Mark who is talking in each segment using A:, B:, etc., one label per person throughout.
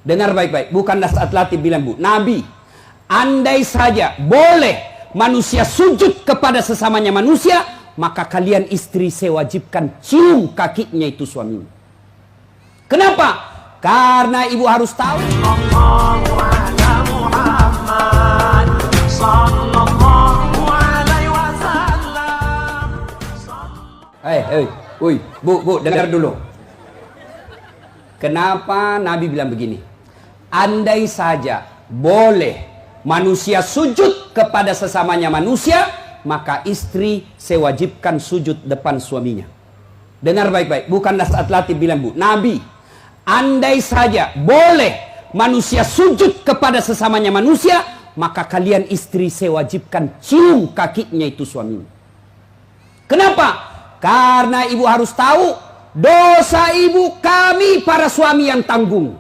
A: Dengar baik-baik, bukan Nas'at Latif bilang, Bu. Nabi, andai saja boleh manusia sujud kepada sesamanya manusia, maka kalian istri saya wajibkan cium kakinya itu suaminya. Kenapa? Karena ibu harus tahu. Bu, dengar dulu. Kenapa Nabi bilang begini? Andai saja boleh manusia sujud kepada sesamanya manusia, maka istri saya wajibkan sujud depan suaminya. Dengar baik-baik, bukan Nas'at Latif bilang, Bu. Nabi, andai saja boleh manusia sujud kepada sesamanya manusia, maka kalian istri saya wajibkan cium kakinya itu suaminya. Kenapa? Karena ibu harus tahu, dosa ibu kami para suami yang tanggung.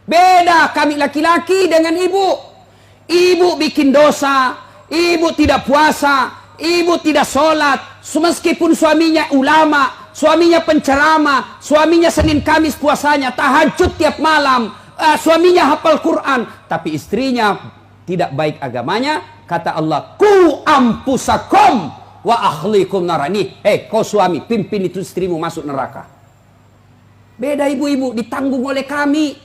A: Beda kami laki-laki dengan ibu. Ibu bikin dosa, ibu tidak puasa, ibu tidak sholat, meskipun suaminya ulama, suaminya penceramah, suaminya Senin Kamis puasanya, tahajud tiap malam, suaminya hafal Quran, tapi istrinya tidak baik agamanya. Kata Allah, ku ampusakum wa akhlikum narani. Kau suami, pimpin itu istrimu masuk neraka. Beda ibu-ibu, ditanggung oleh kami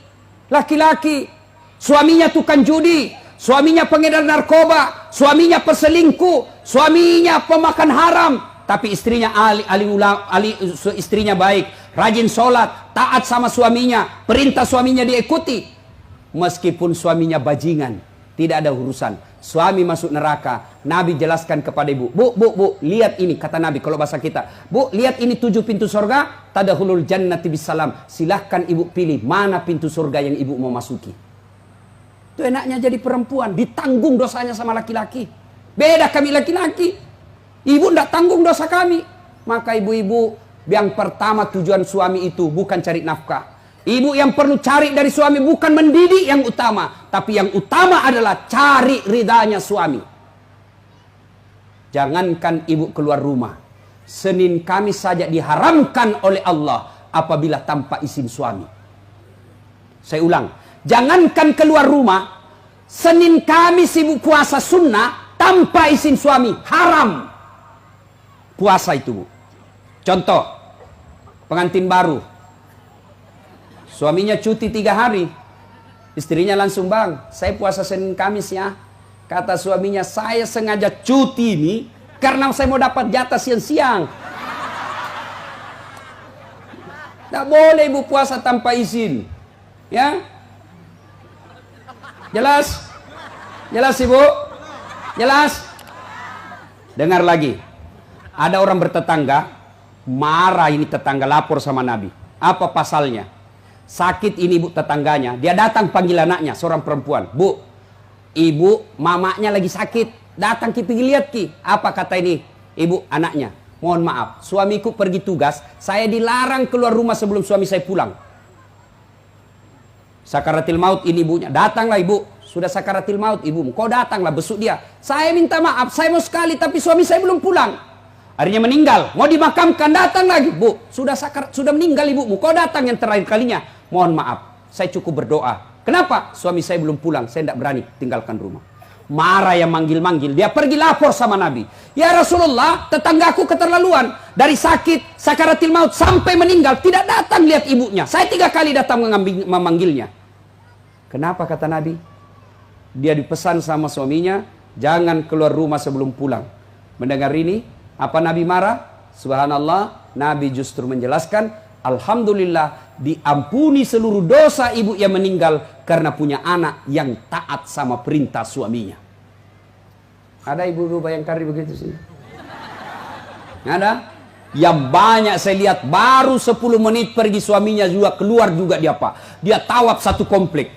A: laki-laki. Suaminya tukang judi, suaminya pengedar narkoba, suaminya peselingkuh, suaminya pemakan haram, tapi istrinya istrinya baik, rajin sholat, taat sama suaminya, perintah suaminya diikuti. Meskipun suaminya bajingan, tidak ada urusan. Suami masuk neraka. Nabi jelaskan kepada ibu, Bu, lihat ini, kata Nabi kalau bahasa kita, Bu, lihat ini 7 pintu surga, tadkhulul jannati bisalam. Silahkan ibu pilih mana pintu surga yang ibu mau masuki. Itu enaknya jadi perempuan, ditanggung dosanya sama laki-laki. Beda kami laki-laki, ibu tidak tanggung dosa kami. Maka ibu-ibu, yang pertama tujuan suami itu bukan cari nafkah. Ibu yang perlu cari dari suami bukan mendidik yang utama, tapi yang utama adalah cari ridhanya suami. Jangankan ibu keluar rumah, Senin Kamis saja diharamkan oleh Allah apabila tanpa izin suami. Saya ulang, jangankan keluar rumah, Senin Kamis ibu puasa sunnah tanpa izin suami, haram puasa itu, Bu. Contoh, pengantin baru, suaminya cuti 3 hari, istrinya langsung, Bang, saya puasa Senin Kamis ya. Kata suaminya, saya sengaja cuti ini karena saya mau dapat jatah siang-siang. Tidak boleh ibu puasa tanpa izin, ya? Jelas? Jelas ibu? Jelas? Dengar lagi, ada orang bertetangga, marah ini tetangga, lapor sama Nabi. Apa pasalnya? Sakit ini ibu tetangganya, dia datang panggil anaknya, seorang perempuan. Bu, ibu mamanya lagi sakit, datang ki pergi lihat ki. Apa kata ini ibu anaknya? Mohon maaf, suamiku pergi tugas, saya dilarang keluar rumah sebelum suami saya pulang. Sakaratil maut ini ibunya, datanglah ibu, sudah sakaratil maut ibumu, kau datanglah besuk dia. Saya minta maaf, saya mau sekali tapi suami saya belum pulang. Akhirnya meninggal, mau dimakamkan, datang lagi. Bu, sudah meninggal ibumu, kau datang yang terakhir kalinya. Mohon maaf, saya cukup berdoa. Kenapa? Suami saya belum pulang, saya tidak berani tinggalkan rumah. Marah yang manggil-manggil, dia pergi lapor sama Nabi. Ya Rasulullah, tetanggaku keterlaluan. Dari sakit, sakaratil maut, sampai meninggal, tidak datang lihat ibunya. Saya 3 kali datang memanggilnya. Kenapa kata Nabi? Dia dipesan sama suaminya, jangan keluar rumah sebelum pulang. Mendengar ini, apa Nabi marah? Subhanallah, Nabi justru menjelaskan, alhamdulillah diampuni seluruh dosa ibu yang meninggal karena punya anak yang taat sama perintah suaminya. Ada ibu-ibu bayangkari begitu sih? Ada? Yang banyak saya lihat baru 10 menit pergi suaminya juga keluar juga dia Pak. Dia tawaf satu komplek.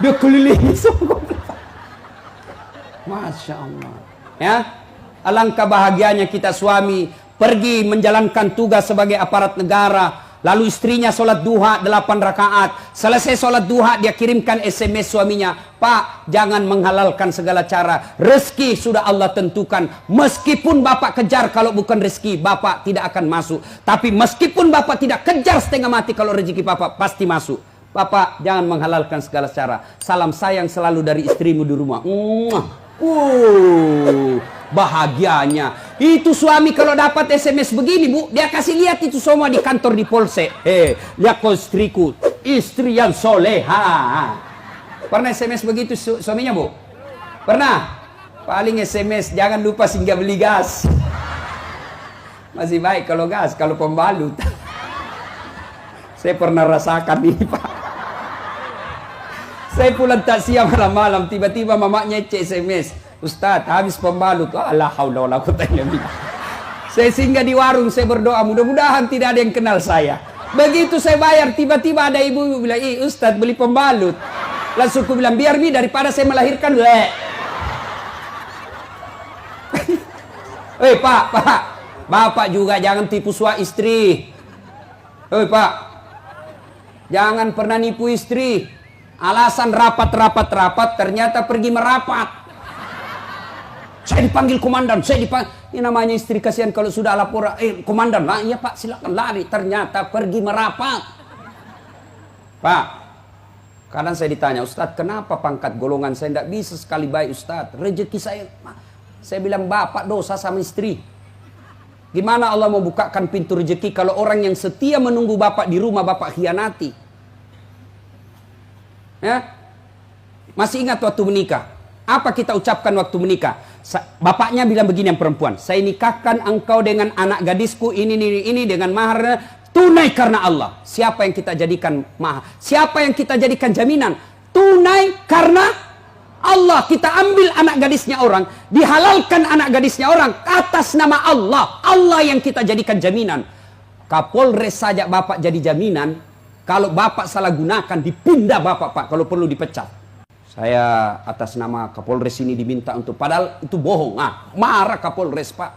A: Dia kelilingi semua komplek. Masya Allah. Ya, alangkah bahagianya kita suami pergi menjalankan tugas sebagai aparat negara. Lalu istrinya sholat duha 8 rakaat. Selesai sholat duha dia kirimkan SMS suaminya. Pak, jangan menghalalkan segala cara. Rezeki sudah Allah tentukan. Meskipun bapak kejar kalau bukan rezeki, bapak tidak akan masuk. Tapi meskipun bapak tidak kejar setengah mati, kalau rezeki bapak pasti masuk. Bapak, jangan menghalalkan segala cara. Salam sayang selalu dari istrimu di rumah. Bahagianya. Itu suami kalau dapat SMS begini, Bu, dia kasih lihat itu semua di kantor di Polsek. Lihat kau istriku, istri yang soleha. Pernah SMS begitu suaminya, Bu? Pernah? Paling SMS, jangan lupa singgah beli gas. Masih baik kalau gas, kalau pembalut. Saya pernah rasakan ini, Pak. Saya pulang takziah malam-malam, tiba-tiba mamanya SMS, Ustadz, habis pembalut. La haula wala quwata illa billah. Saya singgah di warung, saya berdoa, mudah-mudahan tidak ada yang kenal saya. Begitu saya bayar, tiba-tiba ada ibu bilang, Ustadz beli pembalut. Langsung aku bilang, biar mi daripada saya melahirkan. Pak, Bapak juga jangan tipu suami istri. Pak, jangan pernah nipu istri. Alasan rapat, ternyata pergi merapat. Saya dipanggil komandan, ini namanya istri kasihan kalau sudah lapor, komandan, lah iya Pak, silakan lari. Ternyata pergi merapat. Pak, kadang saya ditanya, Ustadz kenapa pangkat golongan saya tidak bisa sekali baik Ustadz? Rezeki saya bilang, Bapak dosa sama istri. Gimana Allah mau bukakan pintu rezeki kalau orang yang setia menunggu Bapak di rumah Bapak khianati? Ya? Masih ingat waktu menikah? Apa kita ucapkan waktu menikah? Bapaknya bilang begini yang perempuan, saya nikahkan engkau dengan anak gadisku ini dengan mahar tunai karena Allah. Siapa yang kita jadikan mahar? Siapa yang kita jadikan jaminan? Tunai karena Allah. Kita ambil anak gadisnya orang, dihalalkan anak gadisnya orang atas nama Allah. Allah yang kita jadikan jaminan. Kapolres saja Bapak jadi jaminan. Kalau Bapak salah gunakan, dipindah Bapak, Pak, kalau perlu dipecat. Saya atas nama Kapolres ini diminta untuk, padahal itu bohong. Marah Kapolres, Pak.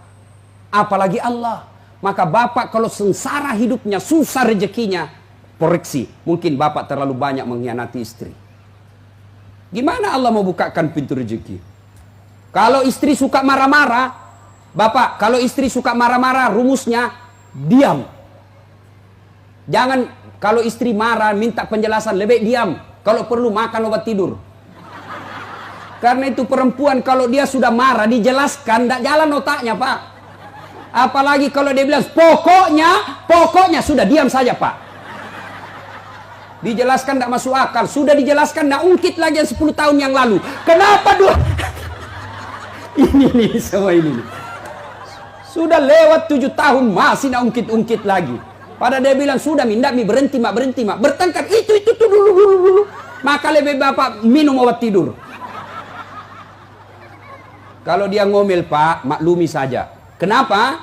A: Apalagi Allah. Maka Bapak kalau sengsara hidupnya, susah rezekinya, koreksi. Mungkin Bapak terlalu banyak mengkhianati istri. Gimana Allah mau bukakan pintu rezeki? Kalau istri suka marah-marah, Bapak, kalau istri suka marah-marah, rumusnya diam. Jangan, kalau istri marah, minta penjelasan, lebih diam. Kalau perlu makan obat tidur. Karena itu perempuan kalau dia sudah marah, dijelaskan, tidak jalan otaknya, Pak. Apalagi kalau dia bilang, pokoknya, sudah diam saja, Pak. Dijelaskan tidak masuk akal. Sudah dijelaskan tidak ungkit lagi yang 10 tahun yang lalu. Kenapa dua? ini semua ini. Sudah lewat 7 tahun masih tidak ungkit-ungkit lagi. Pada dia bilang sudah minda berhenti mak. Bertengkar itu dulu. Maka lebih Bapak minum obat tidur. Kalau dia ngomel Pak, maklumi saja. Kenapa?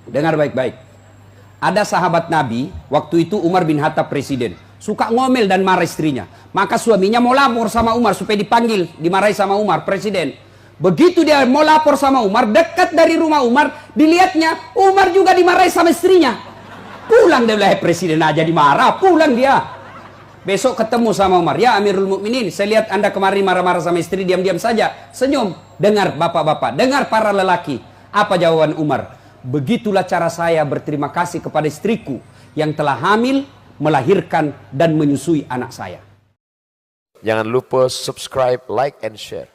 A: Dengar baik-baik. Ada sahabat Nabi, waktu itu Umar bin Khattab presiden. Suka ngomel dan marah istrinya. Maka suaminya mau lapor sama Umar supaya dipanggil, dimarahi sama Umar, presiden. Begitu dia mau lapor sama Umar, dekat dari rumah Umar, dilihatnya Umar juga dimarahi sama istrinya. Pulang dia bilang, presiden aja dimarah, pulang dia. Besok ketemu sama Umar, ya Amirul Mukminin, saya lihat Anda kemarin marah-marah sama istri, diam-diam saja. Senyum, dengar bapak-bapak, dengar para lelaki. Apa jawaban Umar? Begitulah cara saya berterima kasih kepada istriku yang telah hamil, melahirkan, dan menyusui anak saya.
B: Jangan lupa subscribe, like, and share.